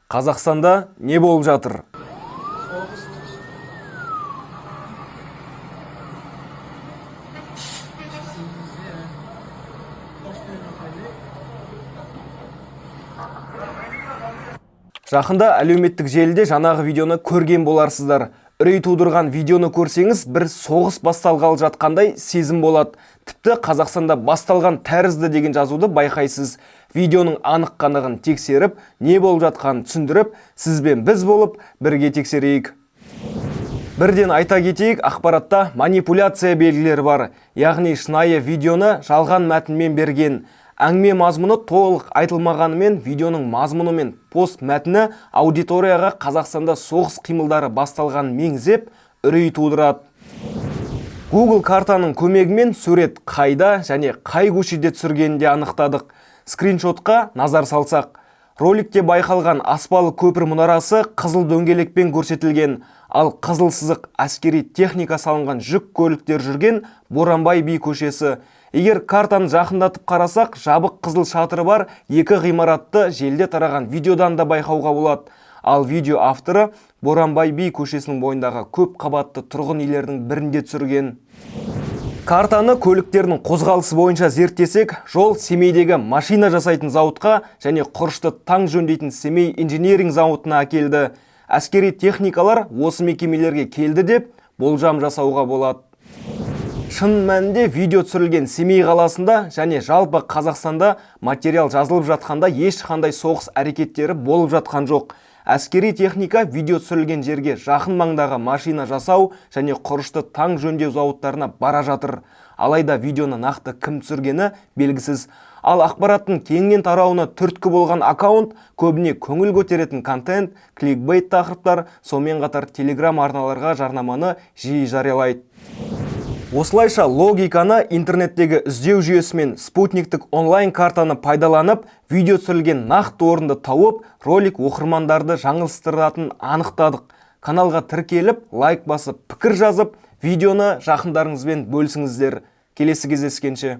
Қазақстанда не болып жатыр? Жақында әлеуметтік желіде жаңағы видеоны көрген боларсыздар. Үрей тудырған видеоны көрсеңіз, бір соғыс басталғалы жатқандай сезім болады. Тіпті Қазақстанда басталған тәрізді деген жазуды байқайсыз. Видеоның анық-қанығын тексеріп, не болып жатқанын түсіндіріп, сізбен біз болып бірге тексерейік. Бірден айта кетейік, ақпаратта манипуляция белгілері бар. Яғни шынайы видеоны жалған мәтінмен берген. Әңгіме мазмұны толық айтылмағанымен, видеоның мазмұны мен пост мәтіні аудиторияға Қазақстанда соғыс қимылдары басталған меңзеп, үрей тудырады. Google картаның көмегімен сурет қайда және қай көшеде түсіргенде анықтадық. Скриншотқа назар салсақ, роликте байқалған аспалы көпір мұнарасы қызыл дөңгелекпен көрсетілген, ал қызыл сызық әскери техника салынған жүк көліктер жүрген Боранбай би көшесі. Егер картаны жақындатып қарасақ, жабық қызыл шатыры бар екі ғимаратты желіде тараған видеодан да байқауға болады. Ал видео авторы Боранбай би көшесінің бойындағы көп қабатты тұрғын үйлердің бірінде түсірген. Картаны көліктердің қозғалысы бойынша зерттесек, жол Семейдегі машина жасайтын зауытқа және Құрышты таң жөндейтін Семей инжиниринг зауытына әкелді. Әскери техникалар осы мекемелерге келді деп болжам жасауға болады. Шын мәнінде видео түсірілген Семей қаласында және жалпы Қазақстанда материал жазылып жатқанда ешқандай соғыс әрекеттері болып жатқан жоқ. Әскери техника видео түсірілген жерге жақын маңдағы машина жасау және Құрышты таң жөндеу зауыттарына бара жатыр. Алайда видеоны нақты кім түсіргені белгісіз. Ал ақпараттың кеңінен тарауына түрткі болған аккаунт көбіне көңіл көтеретін контент, кликбейт тақырыптар, сонымен қатар телеграм арналарға жарнаманы жиі жариялайды. Осылайша логиканы интернеттегі іздеу жүйесімен спутниктік онлайн картаны пайдаланып, видео түсірілген нақты орынды тауып, ролик оқырмандарды жаңылыстыратын анықтадық. Каналға тіркеліп, лайк басып, пікір жазып, видеоны жақындарыңызбен бөлісіңіздер. Келесі кездескенше.